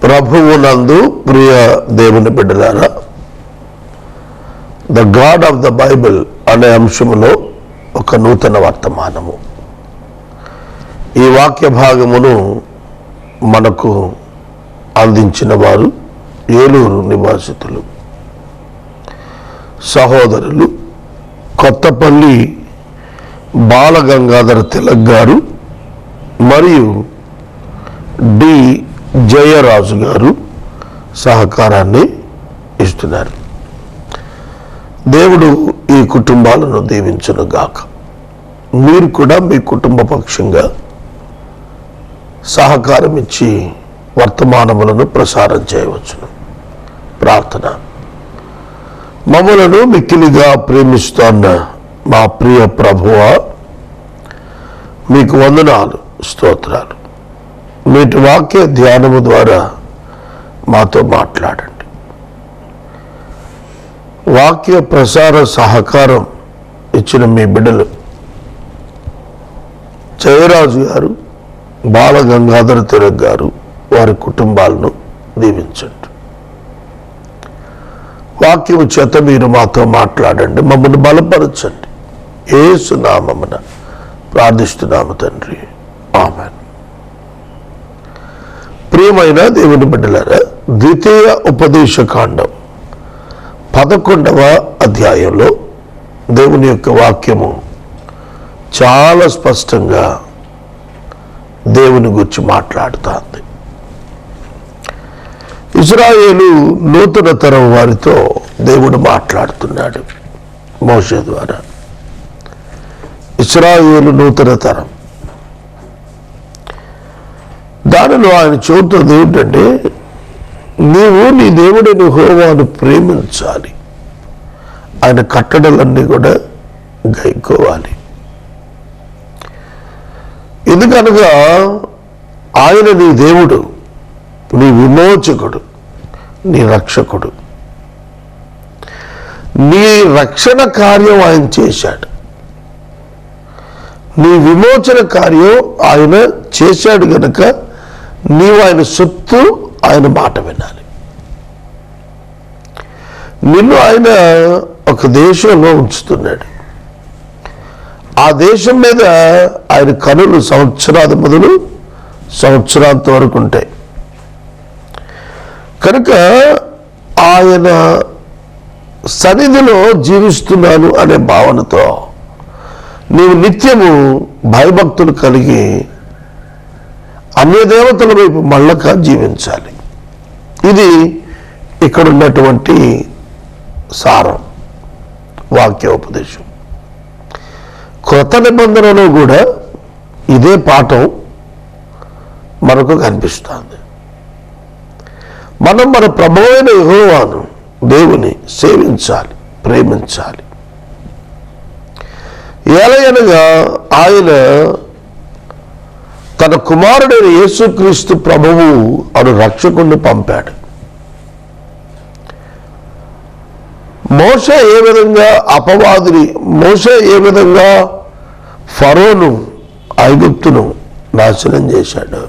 ప్రభువునందు ప్రియ దేవుని బిడ్డలారా, the God of the Bible అనే అంశములో ఒక నూతన వర్తమానము. ఈ వాక్య భాగమును మనకు అందించిన వారు ఏలూరు నివాసితులు సహోదరులు కొత్తపల్లి బాలగంగాధర తిలక్ గారు మరియు డి జయరాజు గారు సహకారాన్ని ఇస్తున్నారు. దేవుడు ఈ కుటుంబాలను దీవించును గాక. మీరు కూడా మీ కుటుంబ పక్షంగా సహకారం ఇచ్చి వర్తమానములను ప్రసారం చేయవచ్చును. ప్రార్థన. మమ్మలను మిక్కిలిగా ప్రేమిస్తున్న మా ప్రియ ప్రభువా, మీకు వందనాలు, స్తోత్రాలు. నేటి వాక్య ధ్యానము ద్వారా మాతో మాట్లాడండి. వాక్య ప్రసార సహకారం ఇచ్చిన మీ బిడ్డలు జయరాజు గారు, బాలగంగాధర తిలక్ గారు, వారి కుటుంబాలను దీవించండి. వాక్యము చేత మీరు మాతో మాట్లాడండి, మమ్మల్ని బలపరచండి. యేసు నామమున ప్రార్థిస్తున్నాము తండ్రి, ఆమేన్. ప్రియమైన దేవుని బిడ్డలారా, ద్వితీయ ఉపదేశ కాండం 11వ అధ్యాయంలో దేవుని యొక్క వాక్యము చాలా స్పష్టంగా దేవుని గురించి మాట్లాడుతుంది. ఇశ్రాయేలు నూతన తరం వారితో దేవుడు మాట్లాడుతున్నాడు మోషే ద్వారా. ఇశ్రాయేలు నూతన తరం, దానిలో ఆయన చెబుతుంది ఏంటంటే, నీవు నీ దేవుడిని యెహోవాను ప్రేమించాలి, ఆయన కట్టడలన్నీ కూడా గైకోవాలి. ఎందుకనగా ఆయన నీ దేవుడు, నీ విమోచకుడు, నీ రక్షకుడు. నీ రక్షణ కార్యం ఆయన చేశాడు, నీ విమోచన కార్యం ఆయన చేశాడు గనక నీవు ఆయన సొత్తు, ఆయన మాట వినాలి. నిన్ను ఆయన ఒక దేశంలో ఉంచుతున్నాడు. ఆ దేశం మీద ఆయన కనులు సంవత్సరాది మొదలు సంవత్సరాంత వరకు ఉంటాయి కనుక ఆయన సన్నిధిలో జీవిస్తున్నాను అనే భావనతో నీవు నిత్యము భయభక్తులు కలిగి అన్యదేవతల వైపు మళ్ళక జీవించాలి. ఇది ఇక్కడ ఉన్నటువంటి సారం, వాక్యోపదేశం. కొత్త నిబంధనలో కూడా ఇదే పాఠం మనకు కనిపిస్తుంది. మనం మన ప్రభువైన యెహోవాను, దేవుని సేవించాలి, ప్రేమించాలి. ఎలాగనగా ఆయన తన కుమారుడైన యేసుక్రీస్తు ప్రభువు అను రక్షకుడిని పంపాడు. మోషే ఏ విధంగా అపవాదిని, మోషే ఏ విధంగా ఫరోను, ఐగుప్తును నాశనం చేశాడు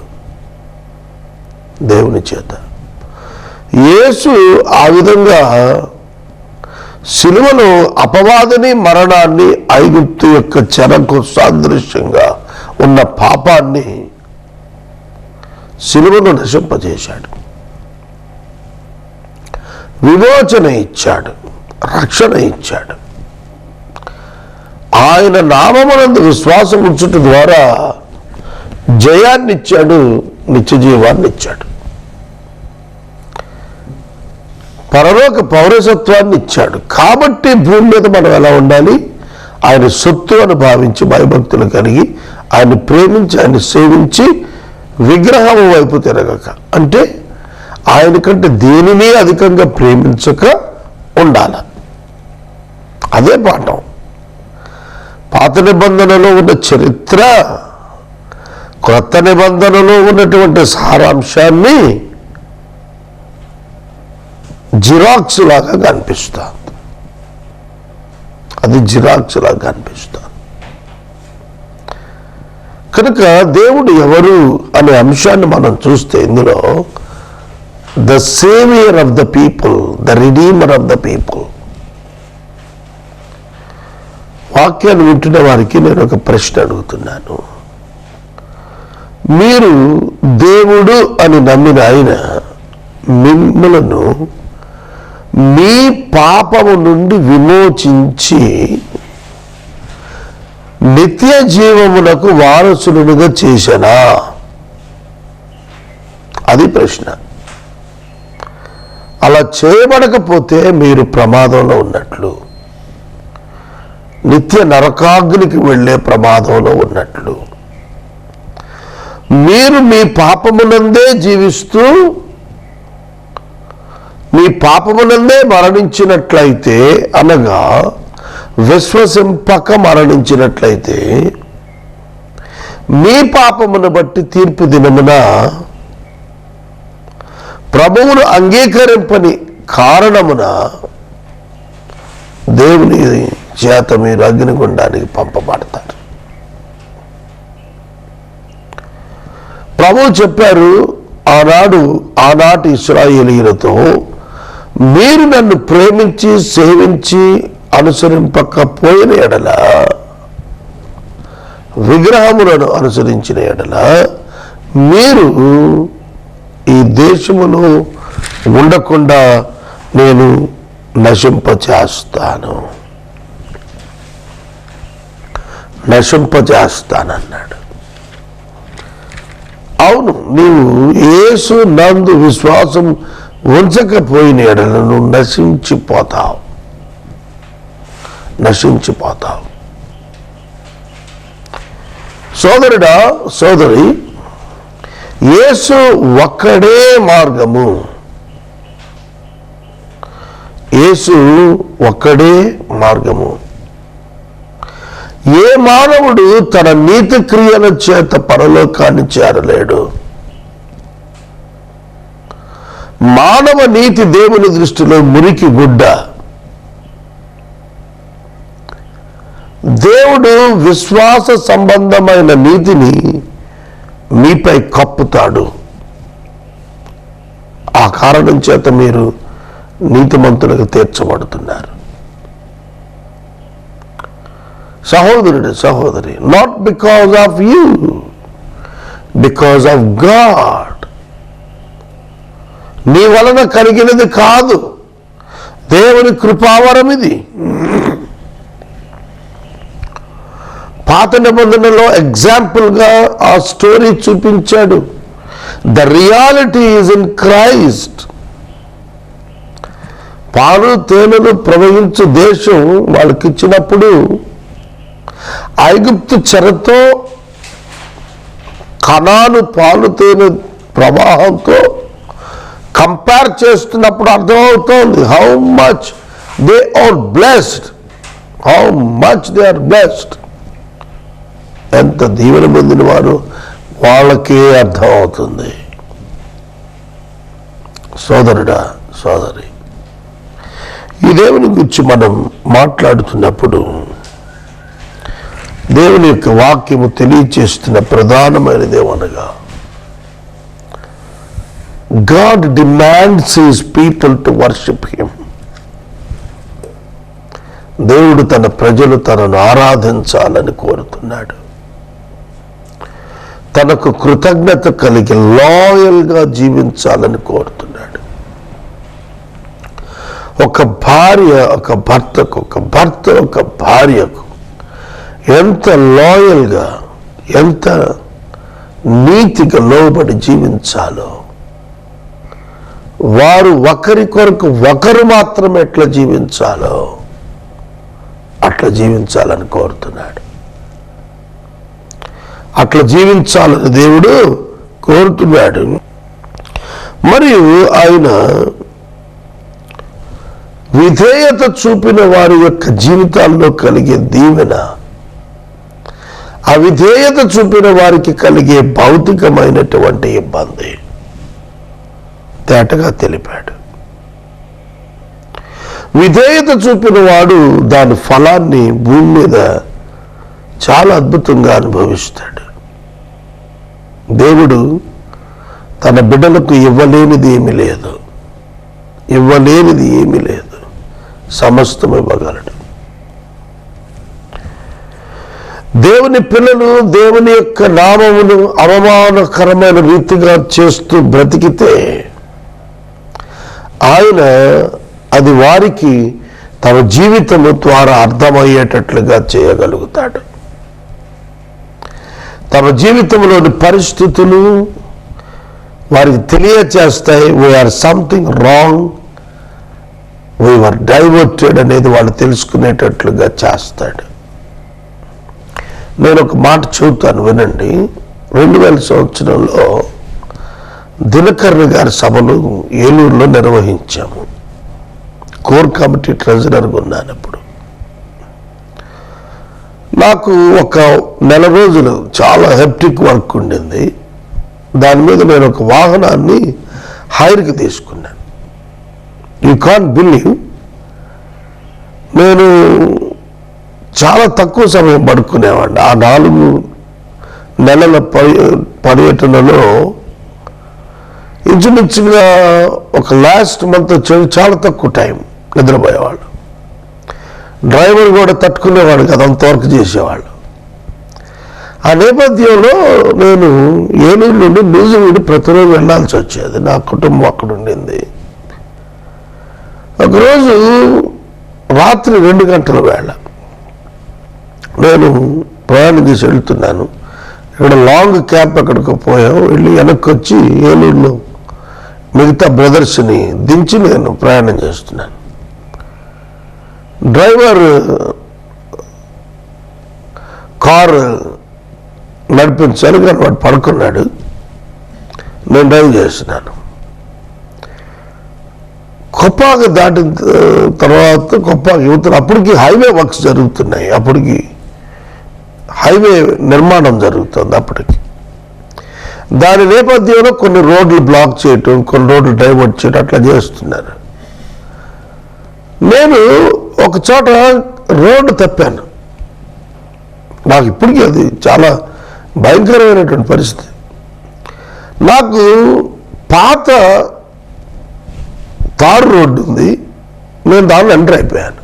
దేవుని చేత, యేసు ఆ విధంగా సిలువలో అపవాదిని, మరణాన్ని, ఐగుప్తు యొక్క చెరకు సాదృశ్యంగా ఉన్న పాపాన్ని సిలువను నశింపజేశాడు, విమోచన ఇచ్చాడు, రక్షణ ఇచ్చాడు. ఆయన నామమునందు విశ్వాసం ఉంచుట ద్వారా జయాన్ని ఇచ్చాడు, నిత్య జీవాన్ని ఇచ్చాడు, పరలోక పౌరసత్వాన్ని ఇచ్చాడు. కాబట్టి భూమి మీద మనం ఎలా ఉండాలి? ఆయన సొత్తు అని భావించి భయభక్తులు కలిగి ఆయన ప్రేమించి ఆయన సేవించి విగ్రహం వైపు తిరగక, అంటే ఆయన కంటే దేనిని అధికంగా ప్రేమించక ఉండాలి. అదే పాఠం. పాత నిబంధనలో ఉన్న చరిత్ర క్రొత్త నిబంధనలో ఉన్నటువంటి సారాంశాన్ని జిరాక్స్ లాగా కనిపిస్తుంది. అది జిరాక్స్ లాగా కనిపిస్తుంది. కనుక దేవుడు ఎవరు అనే అంశాన్ని మనం చూస్తే ఇందులో the saviour of the people, the redeemer of the people. వాక్యాన్ని వింటున్న వారికి నేను ఒక ప్రశ్న అడుగుతున్నాను. మీరు దేవుడు అని నమ్మిన ఆయన మిమ్మలను మీ పాపము నుండి విమోచించి నిత్య జీవమునకు వారసులుగా చేశానా? అది ప్రశ్న. అలా చేయబడకపోతే మీరు ప్రమాదంలో ఉన్నట్లు, నిత్య నరకాగ్నికి వెళ్ళే ప్రమాదంలో ఉన్నట్లు. మీరు మీ పాపమునందే జీవిస్తూ మీ పాపమునందే మరణించినట్లయితే, అనగా విశ్వసింపక మరణించినట్లయితే, మీ పాపమును బట్టి తీర్పు దినమున ప్రభువును అంగీకరింపని కారణమున దేవుని చేత మీరు అగ్నిగుండానికి పంపబడతారు. ప్రభువు చెప్పారు ఆనాటి ఇశ్రాయేలీయులతో, మీరు నన్ను ప్రేమించి సేవించి అనుసరింపకపోయిన ఎడల, విగ్రహములను అనుసరించిన ఎడల మీరు ఈ దేశములో ఉండకుండా నేను నశింపచేస్తానన్నాడు. అవును, నీవు యేసు నందు విశ్వాసం ఉంచకపోయిన ఎడల నువ్వు నశించిపోతావు. సోదరుడా, సోదరి, యేసు ఒక్కడే మార్గము. యేసు ఒక్కడే మార్గము. ఏ మానవుడు తన నీతి క్రియల చేత పరలోకాన్ని చేరలేడు. మానవ నీతి దేవుని దృష్టిలో మురికి గుడ్డ. దేవుడు విశ్వాస సంబంధమైన నీతిని మీపై కప్పుతాడు. ఆ కారణం చేత మీరు నీతిమంతులకు తీర్చబడుతున్నారు. సహోదరుడు, సహోదరి, not because of you, because of God. నీ వలన కలిగినది కాదు, దేవుని కృపావరం ఇది. పాత నిబంధనలో ఎగ్జాంపుల్గా ఆ స్టోరీ చూపించాడు. The reality is in Christ. పాలు తేనెలు ప్రవహించు దేశం వాళ్ళకి ఇచ్చినప్పుడు ఐగుప్తు చెరతో కనాను పాలు తేనె ప్రవాహంతో కంపేర్ చేస్తున్నప్పుడు అర్థమవుతోంది how much they are blessed, ఎంత దీవెన పొందిన వారు వాళ్ళకే అర్థమవుతుంది. సోదరుడా, సోదరి, ఈ దేవుని గురించి మనం మాట్లాడుతున్నప్పుడు దేవుని యొక్క వాక్యము తెలియచేస్తున్న ప్రధానమైనది ఏమనగా, God demands his people to worship him. దేవుడు తన ప్రజలు తనను ఆరాధించాలని కోరుతున్నాడు. తనకు కృతజ్ఞత కలిగి లాయల్గా జీవించాలని కోరుతున్నాడు. ఒక భార్య ఒక భర్తకు, ఒక భర్త ఒక భార్యకు ఎంత లాయల్గా, ఎంత నీతిగా లోబడి జీవించాలో, వారు ఒకరి కొరకు ఒకరు మాత్రమే ఎట్లా జీవించాలో అట్లా జీవించాలని కోరుతున్నాడు. అట్లా జీవించాలని దేవుడు కోరుతున్నాడు. మరియు ఆయన విధేయత చూపిన వారి యొక్క జీవితాల్లో కలిగే దీవెన, అవిధేయత చూపిన వారికి కలిగే భౌతికమైనటువంటి ఇబ్బంది తేటగా తెలిపాడు. విధేయత చూపిన వాడు దాని ఫలాన్ని భూమి మీద చాలా అద్భుతంగా అనుభవిస్తాడు. దేవుడు తన బిడ్డలకు ఇవ్వలేనిది ఏమీ లేదు, ఇవ్వలేనిది ఏమీ లేదు, సమస్తం ఇవ్వగలడు. దేవుని పిల్లలు దేవుని యొక్క నామమును అవమానకరమైన రీతిగా చేస్తూ బ్రతికితే ఆయన అది వారికి తమ జీవితము ద్వారా అర్థమయ్యేటట్లుగా చేయగలుగుతాడు. తమ జీవితంలోని పరిస్థితులు వారికి తెలియచేస్తాయి. We are something wrong, we are diverted అనేది వాళ్ళు తెలుసుకునేటట్లుగా చేస్తాడు. నేను ఒక మాట చెబుతాను, వినండి. 2000 సంవత్సరంలో దినకర్ణ గారి సభలు ఏలూరులో నిర్వహించాము. కోర్ కమిటీ ట్రెజరర్గా ఉన్నాను. అప్పుడు నాకు ఒక నెల రోజులు చాలా హెప్టిక్ వర్క్ ఉండింది. దాని మీద నేను ఒక వాహనాన్ని హైర్కి తీసుకున్నాను. యూ కాంట్ బిలీవ్, నేను చాలా తక్కువ సమయం పడుకునేవాడిని. ఆ 4 నెలల పర్యటనలో ఇంచుమించుగా ఒక లాస్ట్ మంత్ వచ్చేది చాలా తక్కువ టైం నిద్రపోయేవాళ్ళు. డ్రైవర్ కూడా తట్టుకునేవాడు కదా, అంతవరకు చేసేవాళ్ళు. ఆ నేపథ్యంలో నేను ఏలూరు నుండి నూజివీడు ప్రతిరోజు వెళ్ళాల్సి వచ్చేది. నా కుటుంబం అక్కడ ఉండింది. ఒకరోజు రాత్రి 2 గంటల వేళ నేను ప్రయాణం చేసి వెళ్తున్నాను. ఇక్కడ లాంగ్ క్యాంప్ ఎక్కడికి పోయాం. వెళ్ళి వెనక్కి వచ్చి ఏలూరులో మిగతా బ్రదర్స్ని దించి నేను ప్రయాణం చేస్తున్నాను. డ్రైవర్ కారు నడిపించాలి కానీ వాడు పడుకున్నాడు. నేను డ్రైవ్ చేస్తున్నాను. కొప్పాక దాటిన తర్వాత కొప్పాక యువతలు అప్పటికి హైవే వర్క్స్ జరుగుతున్నాయి. అప్పటికి హైవే నిర్మాణం జరుగుతుంది. అప్పటికి దాని నేపథ్యంలో కొన్ని రోడ్లు బ్లాక్ చేయటం, కొన్ని రోడ్లు డైవర్ట్ చేయటం అట్లా చేస్తున్నారు. నేను ఒక చోట రోడ్డు తప్పాను. నాకు ఇప్పటికీ అది చాలా భయంకరమైనటువంటి పరిస్థితి. నాకు పాత తారు రోడ్డు ఉంది, నేను దానిలో ఎంటర్ అయిపోయాను.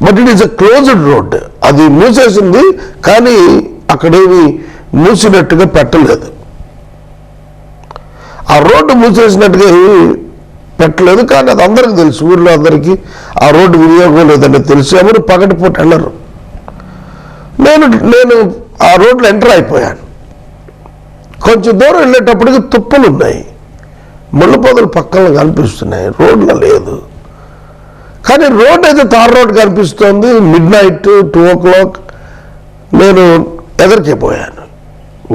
But it is a closed road. అది మూసేసింది కానీ అక్కడేమి మూసినట్టుగా పెట్టలేదు. ఆ రోడ్డు మూసేసినట్టుగా పెట్టలేదు కానీ అది అందరికీ తెలుసు, ఊళ్ళో అందరికీ ఆ రోడ్డు వినియోగం లేదని తెలుసు. ఎవరు పగటిపూట వెళ్ళరు. నేను ఆ రోడ్లో ఎంటర్ అయిపోయాను. కొంచెం దూరం వెళ్ళేటప్పటికి తుప్పలు ఉన్నాయి, ముళ్ళ పొదలు పక్కన కనిపిస్తున్నాయి, రోడ్లో లేదు. కానీ రోడ్ అయితే తార్ రోడ్ కనిపిస్తోంది. మిడ్నైట్ 2 o'clock నేను ఎదరికిపోయాను.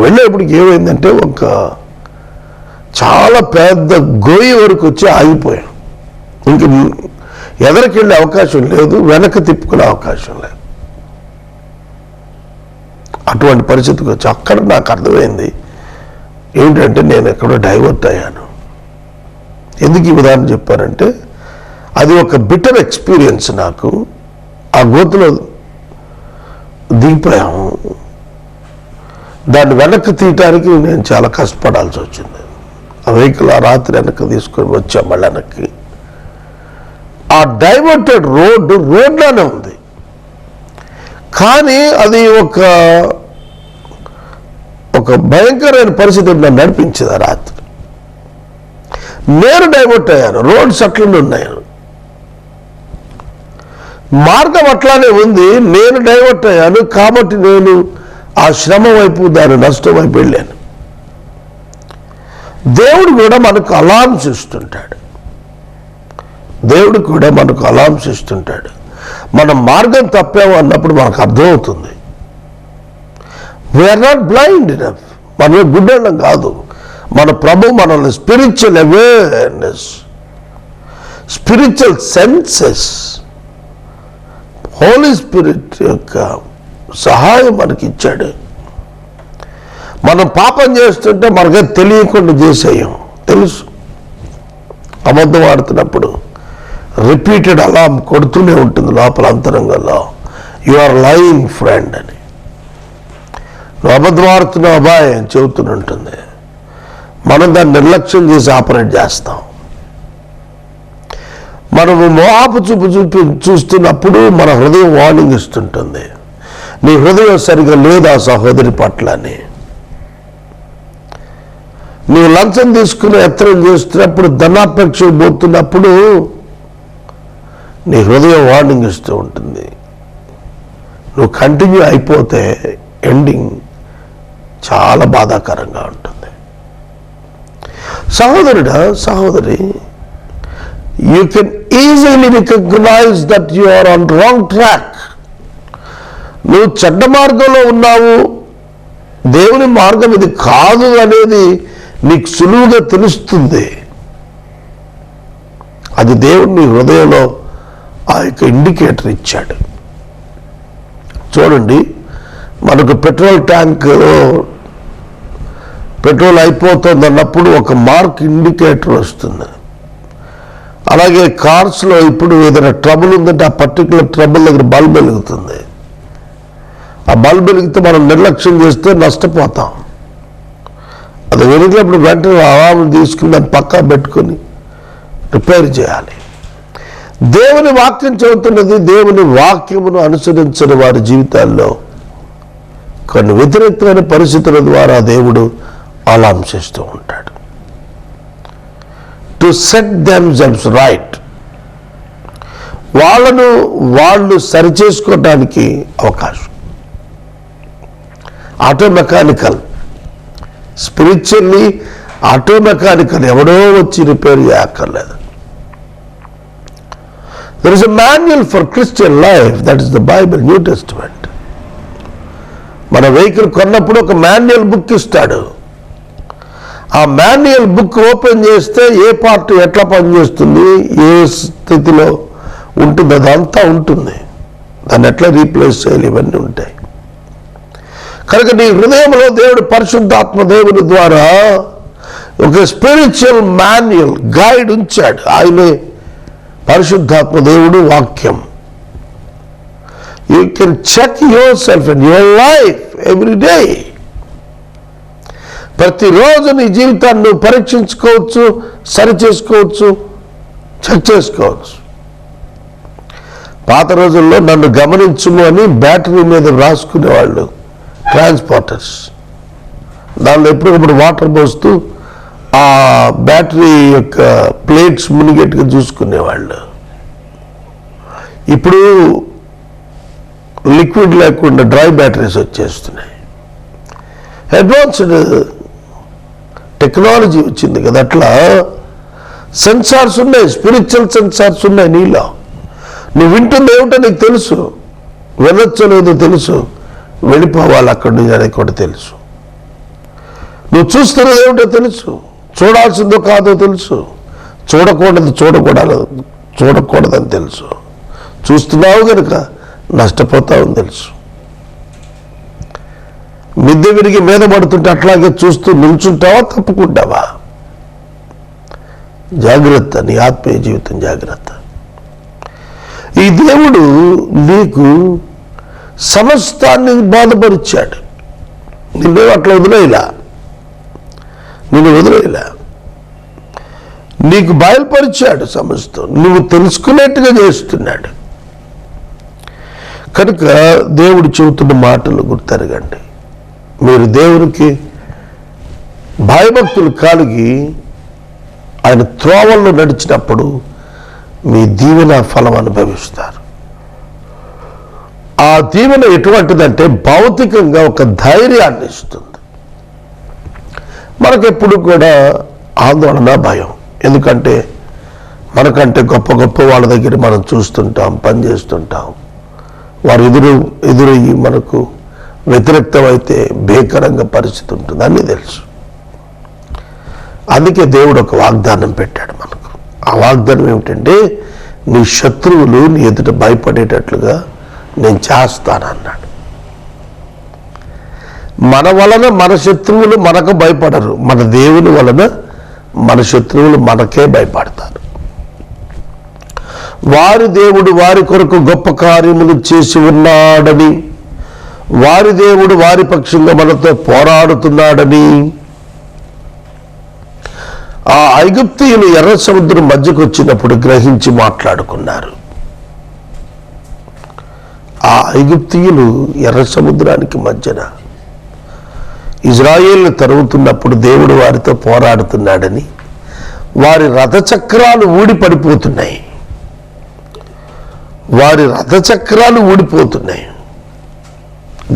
వెళ్ళేప్పటికి ఏమైందంటే ఒక చాలా పెద్ద గొయ్యి వరకు వచ్చి ఆగిపోయాను. ఇంక ఎదరికి వెళ్ళే అవకాశం లేదు, వెనక్కి తిప్పుకునే అవకాశం లేదు. అటువంటి పరిస్థితికి వచ్చి అక్కడ నాకు అర్థమైంది ఏంటంటే నేను ఎక్కడో డైవర్ట్ అయ్యాను. ఎందుకు ఈ ఉదాహరణ చెప్పారంటే అది ఒక బిటర్ ఎక్స్పీరియన్స్ నాకు. ఆ గోతులో దిగిపోయాము. దాన్ని వెనక్కి తీయటానికి నేను చాలా కష్టపడాల్సి వచ్చింది. ఆ వెహికల్ ఆ రాత్రి వెనక్కి తీసుకొని వచ్చాం మళ్ళీ వెనక్కి. ఆ డైవర్టెడ్ రోడ్లోనే ఉంది కానీ అది ఒక భయంకరమైన పరిస్థితి నన్ను నడిపించింది. ఆ రాత్రి నేను డైవర్ట్ అయ్యాను. రోడ్స్ అట్లనే ఉన్నాయి, మార్గం అట్లానే ఉంది, నేను డైవర్ట్ అయ్యాను. కాబట్టి నేను ఆ శ్రమ వైపు, దాని నష్టం వైపు వెళ్ళాను. దేవుడు కూడా మనకు అలార్మ్స్ ఇస్తుంటాడు. దేవుడు కూడా మనకు అలార్మ్స్ ఇస్తుంటాడు. మనం మార్గం తప్పాము అన్నప్పుడు మనకు అర్థమవుతుంది. We are not blind enough. మనమే గుడ్డడం కాదు. మన ప్రభు మనల్ని spiritual awareness, spiritual senses, holy spirit యొక్క సహాయం మనకి ఇచ్చాడు. మనం పాపం చేస్తుంటే మనకే తెలియకుండా చేసేయం. తెలుసు, అబద్ధం ఆడుతున్నప్పుడు రిపీటెడ్ అలారం కొడుతూనే ఉంటుంది లోపల అంతరంగంలో, యు ఆర్ లయింగ్ ఫ్రెండ్ అని. నువ్వు అబద్ధం ఆడుతున్నావు అబ్బాయి అని చెబుతూనే ఉంటుంది. మనం దాన్ని నిర్లక్ష్యం చేసి ఆపరేట్ చేస్తాం. మనము మోహాపు చూపు చూస్తున్నప్పుడు మన హృదయం వార్నింగ్ ఇస్తుంటుంది, నీ హృదయం సరిగా లేదా సహోదరి పట్ల అని. నీవు లంచం తీసుకుని ఎత్తనం చేస్తున్నప్పుడు, ధనాపేక్ష పోతున్నప్పుడు నీ హృదయం వార్నింగ్ ఇస్తూ ఉంటుంది. నువ్వు కంటిన్యూ అయిపోతే ఎండింగ్ చాలా బాధాకరంగా ఉంటుంది. సహోదరుడా, సహోదరి, you can easily recognize that you are on wrong track. నువ్వు చెడ్డ మార్గంలో ఉన్నావు, దేవుని మార్గం ఇది కాదు అనేది నీకు సులువుగా తెలుస్తుంది. అది దేవుడు నీ హృదయంలో ఆ యొక్క ఇండికేటర్ ఇచ్చాడు. చూడండి, మనకు పెట్రోల్ ట్యాంకులో పెట్రోల్ అయిపోతుంది అన్నప్పుడు ఒక మార్క్ ఇండికేటర్ వస్తుంది. అలాగే కార్స్లో ఇప్పుడు ఏదైనా ట్రబుల్ ఉందంటే ఆ పర్టికులర్ ట్రబుల్ దగ్గర బల్బ్ వెలుగుతుంది. ఆ బల్బ్ వెలిగితే మనం నిర్లక్ష్యం చేస్తే నష్టపోతాం. అది వెలిగినప్పుడు వెంటనే అలారం తీసుకుని దాన్ని పక్కా పెట్టుకొని రిపేర్ చేయాలి. దేవుని వాక్యం చెబుతున్నది, దేవుని వాక్యమును అనుసరించిన వారి జీవితాల్లో కొన్ని వ్యతిరేకమైన పరిస్థితుల ద్వారా దేవుడు అలారం చేస్తూ ఉంటాడు. టు సెట్ దెమ్సెల్వ్స్ రైట్, వాళ్ళు సరిచేసుకోవటానికి అవకాశం. ఆటోమెకానికల్, స్పిరిచువల్లీ ఆటోమెకానికల్ ఎవడో వచ్చి రిపేర్ చేయక్కర్లేదు. There is a manual for Christian life, that is the Bible, New Testament. మన వెహికల్ కొన్నప్పుడు ఒక మాన్యువల్ బుక్ ఇస్తాడు. ఆ మాన్యువల్ బుక్ ఓపెన్ చేస్తే ఏ పార్ట్ ఎట్లా పనిచేస్తుంది, ఏ స్థితిలో ఉంటుంది, అదంతా ఉంటుంది. దాన్ని ఎట్లా రీప్లేస్ చేయాలి, ఇవన్నీ ఉంటాయి. కనుక నీ హృదయంలో దేవుడు పరిశుద్ధాత్మ దేవుని ద్వారా ఒక స్పిరిచువల్ మాన్యువల్ గైడ్ ఉంచాడు. ఆయనే పరిశుద్ధాత్మ దేవుడు వాక్యం. You can check yourself and your life every day. ప్రతిరోజు నీ జీవితాన్ని నువ్వు పరీక్షించుకోవచ్చు, సరి చేసుకోవచ్చు, చెక్ చేసుకోవచ్చు. పాత రోజుల్లో నన్ను గమనించుము అని బ్యాటరీ మీద రాసుకునేవాళ్ళు ట్రాన్స్పోర్టర్స్. దానిలో ఎప్పటికప్పుడు వాటర్ పోస్తూ ఆ బ్యాటరీ యొక్క ప్లేట్స్ మునిగేట్టుగా చూసుకునేవాళ్ళు. ఇప్పుడు లిక్విడ్ లేకుండా డ్రై బ్యాటరీస్ వచ్చేస్తున్నాయి. అడ్వాన్స్డ్ టెక్నాలజీ వచ్చింది కదా. అట్లా సెన్సార్స్ ఉన్నాయి, స్పిరిచువల్ సెన్సార్స్ ఉన్నాయి నీలో. నువ్వు వింటుంది ఏమిటో నీకు తెలుసు, వినొచ్చో లేదో తెలుసు, వెళ్ళిపోవాలి అక్కడి నుంచి అనేది కూడా తెలుసు. నువ్వు చూస్తున్నది ఏమిటో తెలుసు, చూడాల్సిందో కాదో తెలుసు, చూడకూడదని తెలుసు. చూస్తున్నావు కనుక నష్టపోతావని తెలుసు. మిద్దె విరిగి మీద పడుతుంటే అట్లాగే చూస్తూ నిల్చుంటావా, తప్పుకుంటావా? జాగ్రత్త, నీ ఆత్మీయ జీవితం జాగ్రత్త. ఈ దేవుడు నీకు సమస్తాన్ని బాధపరిచాడు. నిన్నే అట్లా నిన్ను వదిలేలా, నీకు బయలుపరిచాడు సమస్తం, నువ్వు తెలుసుకునేట్టుగా చేస్తున్నాడు. కనుక దేవుడు చెబుతున్న మాటలు గుర్తెరగండి. మీరు దేవునికి భయభక్తులు కలిగి ఆయన త్రోవల్లో నడిచినప్పుడు మీ దీవెన ఫలం అనుభవిస్తారు. ఆ దీవెన ఎటువంటిదంటే భౌతికంగా ఒక ధైర్యాన్ని ఇస్తుంది. మనకెప్పుడు కూడా ఆందోళన, భయం. ఎందుకంటే మనకంటే గొప్ప గొప్ప వాళ్ళ దగ్గర మనం చూస్తుంటాం, పనిచేస్తుంటాం. వారు ఎదురయ్యి మనకు వ్యతిరేక్తమైతే భీకరంగా పరిస్థితి ఉంటుంది, అన్నీ తెలుసు. అందుకే దేవుడు ఒక వాగ్దానం పెట్టాడు మనకు. ఆ వాగ్దానం ఏమిటంటే, నీ శత్రువులు నీ ఎదుట భయపడేటట్లుగా నేను చేస్తానన్నాడు. మన వలన మన శత్రువులు మనకు భయపడరు, మన దేవుని వలన మన శత్రువులు మనకే భయపడతారు. వారి దేవుడు వారి కొరకు గొప్ప కార్యములు చేసి ఉన్నాడని, వారి దేవుడు వారి పక్షంగా మనతో పోరాడుతున్నాడని ఆ ఐగుప్తీయులు ఎర్ర సముద్రం మధ్యకు వచ్చినప్పుడు గ్రహించి మాట్లాడుకున్నారు. ఆ ఐగుప్తీయులు ఎర్ర సముద్రానికి మధ్యన ఇజ్రాయేలును తరుముతున్నప్పుడు దేవుడు వారితో పోరాడుతున్నాడని వారి రథచక్రాలు ఊడిపడిపోతున్నాయి. వారి రథచక్రాలు ఊడిపోతున్నాయి.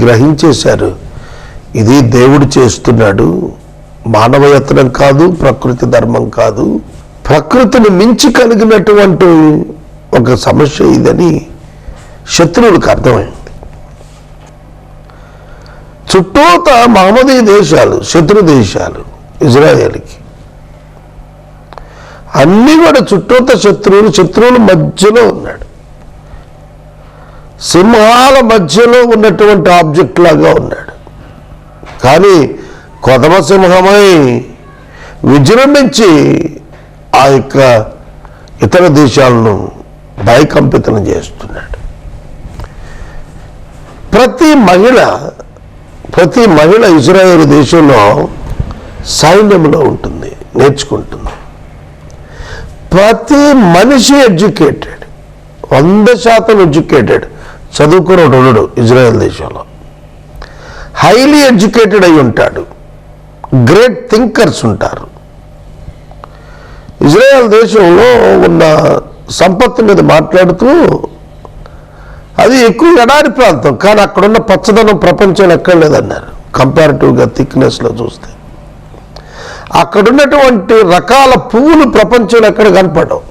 గ్రహించేశారు, ఇది దేవుడు చేస్తున్నాడు, మానవయత్నం కాదు, ప్రకృతి ధర్మం కాదు, ప్రకృతిని మించి కలిగినటువంటి ఒక సమస్య ఇదని శత్రువులకు అర్థమైంది. చుట్టూత మహమ్మదీ దేశాలు, శత్రు దేశాలు ఇజ్రాయేల్కి అన్నీ కూడా చుట్టూత శత్రువుల మధ్యలో ఉన్నాడు. సింహాల మధ్యలో ఉన్నటువంటి ఆబ్జెక్ట్ లాగా ఉన్నాడు. కానీ కొదమ సింహమై విజృంభించి ఆ యొక్క ఇతర దేశాలను భయకంపితం చేస్తున్నాడు. ప్రతి మహిళ ఇజ్రాయేల్ దేశంలో సైన్యంలో ఉంటుంది, నేర్చుకుంటుంది. ప్రతి మనిషి ఎడ్యుకేటెడ్, 100% ఎడ్యుకేటెడ్, చదువుకున్నాడు ఉండడు ఇజ్రాయెల్ దేశంలో. హైలీ ఎడ్యుకేటెడ్ అయి ఉంటాడు, గ్రేట్ థింకర్స్ ఉంటారు. ఇజ్రాయెల్ దేశంలో ఉన్న సంపత్తు మీద మాట్లాడుతూ, అది ఎక్కువ ఎడారి ప్రాంతం, కానీ అక్కడున్న పచ్చదనం ప్రపంచంలో ఎక్కడ లేదన్నారు. కంపారిటివ్గా థిక్నెస్లో చూస్తే అక్కడున్నటువంటి రకాల పువ్వులు ప్రపంచంలో ఎక్కడ కనపడవు.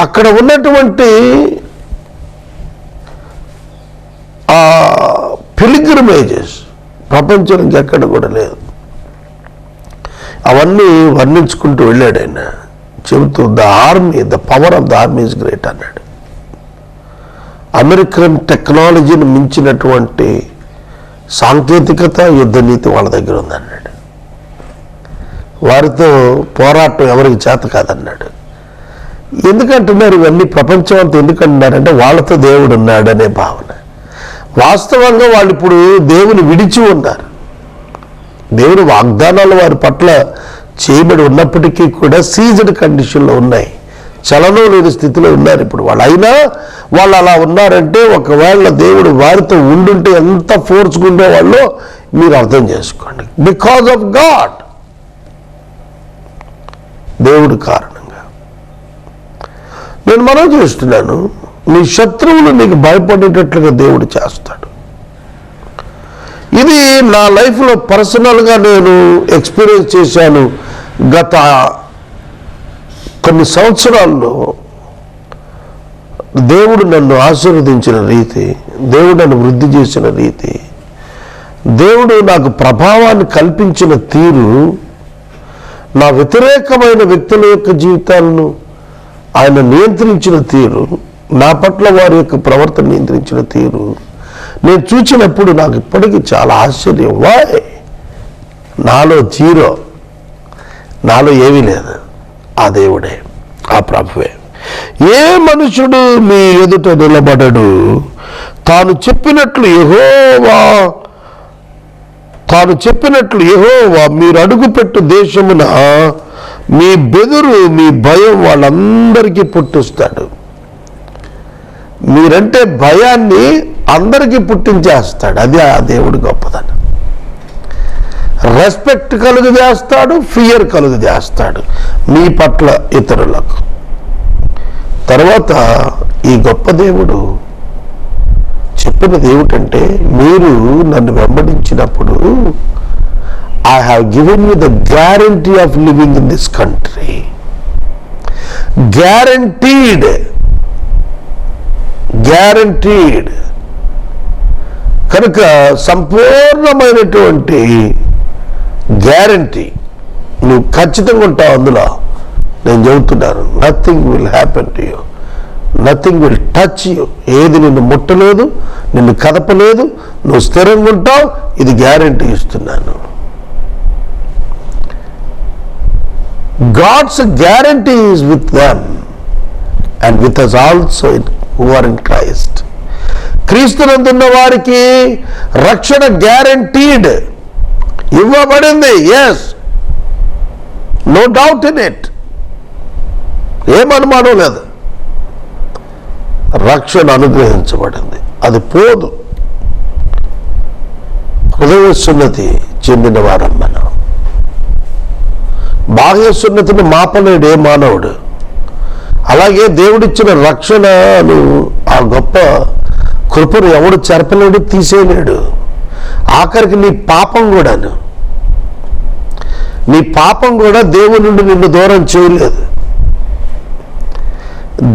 అక్కడ ఉన్నటువంటి పిలిగ్రిమేజెస్ ప్రపంచంలో ఇంకెక్కడ కూడా లేదు. అవన్నీ వర్ణించుకుంటూ వెళ్ళాడు ఆయన, చెబుతూ the power of the army is great అన్నాడు. అమెరికన్ టెక్నాలజీని మించినటువంటి సాంకేతికత, యుద్ధ నీతి వాళ్ళ దగ్గర ఉందన్నాడు. వారితో పోరాటం ఎవరికి చేత కాదన్నాడు. ఎందుకంటున్నారు ఇవన్నీ, ప్రపంచం అంతా ఎందుకంటున్నారంటే వాళ్ళతో దేవుడు ఉన్నాడు అనే భావన. వాస్తవంగా వాళ్ళు ఇప్పుడు దేవుని విడిచి ఉన్నారు. దేవుని వాగ్దానాలు వారి పట్ల చేయబడి ఉన్నప్పటికీ కూడా సీజ్డ్ కండిషన్లో ఉన్నాయి, చలనం లేని స్థితిలో ఉన్నారు ఇప్పుడు వాళ్ళు. అయినా వాళ్ళు అలా ఉన్నారంటే ఒకవేళ దేవుడు వారితో ఉండుంటే ఎంత ఫోర్స్గా ఉండేవాళ్ళో మీరు అర్థం చేసుకోండి. బికాజ్ ఆఫ్ గాడ్, దేవుడి కారణంగా. నేను మనం చేస్తున్నాను, నీ శత్రువులు నీకు భయపడేటట్లుగా దేవుడు చేస్తాడు. ఇది నా లైఫ్లో పర్సనల్గా నేను ఎక్స్పీరియన్స్ చేశాను. గత కొన్ని సంవత్సరాల్లో దేవుడు నన్ను ఆశీర్వదించిన రీతి, దేవుడు నన్ను వృద్ధి చేసిన రీతి, దేవుడు నాకు ప్రభావాన్ని కల్పించిన తీరు, నా వ్యతిరేకమైన వ్యక్తుల యొక్క జీవితాలను ఆయన నియంత్రించిన తీరు, నా పట్ల వారి యొక్క ప్రవర్తన నియంత్రించిన తీరు నేను చూచినప్పుడు నాకు ఇప్పటికీ చాలా ఆశ్చర్యం. వాయ్, నాలో జీరో, నాలో ఏమీ లేదు, ఆ దేవుడే, ఆ ప్రభువే. ఏ మనుషుడు మీ ఎదుట నిలబడడు, తాను చెప్పినట్లు యెహోవా మీరు అడుగుపెట్టు దేశమున మీ బెదురు, మీ భయం వాళ్ళందరికీ పుట్టిస్తాడు. మీరంటే భయాన్ని అందరికీ పుట్టించేస్తాడు. అది ఆ దేవుడి గొప్పదనం. రెస్పెక్ట్ కలుగు చేస్తాడు, ఫియర్ కలుగు చేస్తాడు మీ పట్ల ఇతరులకు. తర్వాత ఈ గొప్ప దేవుడు చెప్పినది ఏమిటంటే, మీరు నన్ను వెంబడించినప్పుడు I have given you the guarantee of living in this country. Guaranteed కనుక సంపూర్ణమైనటువంటి గ్యారంటీ నువ్వు ఖచ్చితంగా ఉంటావు అందులో. నేను చెబుతున్నాను, nothing will happen to you, nothing will touch you. ఏది నిన్ను ముట్టలేదు, నిన్ను కదపలేదు, నువ్వు స్థిరంగా ఉంటావు. ఇది గ్యారంటీ ఇస్తున్నాను. God's guarantee is with them and with us also who are in Christ. క్రీస్తునందున్న వారికి రక్షణ గ్యారంటీడ్, ఇవ్వబడింది. Yes, no doubt in it, ఏం అనుమానం లేదు. రక్షణ అనుగ్రహించబడింది, అది పోదు. హృదయ సున్నతి చెందిన వారం మనం. బాహ్య సున్నతిని మాపలేడు ఏ మానవుడు. అలాగే దేవుడిచ్చిన రక్షణను, ఆ గొప్ప కృపను ఎవడు చెరపలేడు, తీసేయలేడు. ఆఖరికి నీ పాపం కూడా దేవుని నుండి నిన్ను దూరం చేయలేదు.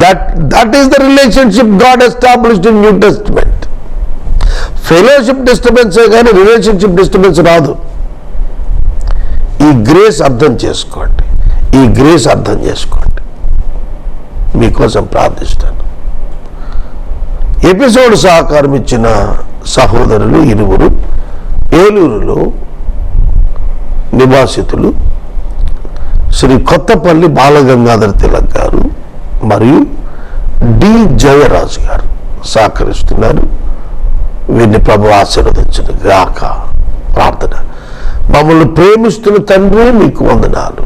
That is the relationship God established in new testament. Fellowship disturbance కానీ రిలేషన్షిప్ డిస్టర్బెన్స్ రాదు. ఈ గ్రేస్ అర్థం చేసుకోండి, ఈ గ్రేస్ అర్థం చేసుకోండి. మీకోసం ప్రార్థిస్తాను. ఎపిసోడ్ సహకారం ఇచ్చిన సహోదరులు ఇరువురు ఏలూరులో నివాసితులు శ్రీ కొత్తపల్లి బాలగంగాధర తిలక్ గారు మరియు డి జయరాజు గారు సహకరిస్తున్నారు. వీరిని ప్రభు ఆశీర్వదించను గాక. ప్రార్థన. మమ్మల్ని ప్రేమిస్తున్న తండ్రి, మీకు వందనాలు.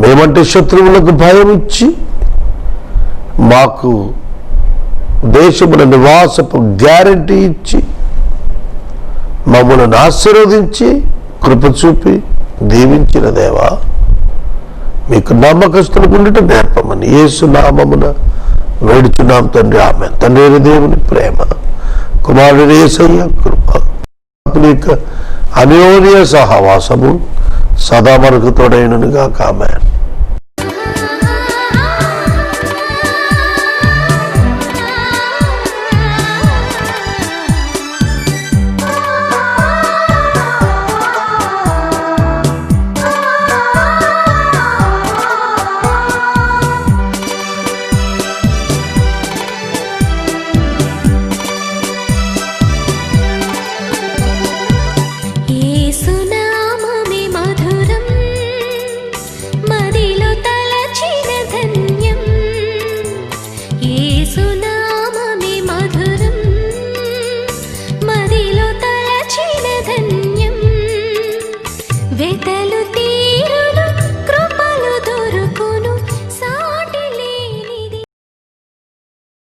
మేమంటే శత్రువులకు భయం ఇచ్చి మాకు దేశముల నివాసపు గ్యారంటీ ఇచ్చి మమ్మల్ని ఆశీర్వదించి కృప చూపి దీవించిన దేవా, మీకు నమ్మకస్తులకు ఉండటం నేర్పమని యేసు నామమున వేడుచున్నాం తండ్రి. ఆమేన్. తండ్రి దేవుని ప్రేమ, కుమారుడు యేసయ్య కృప, అన్యోన్య సహవాసము సదా మనకు తోడైనను గాక. ఆమేన్.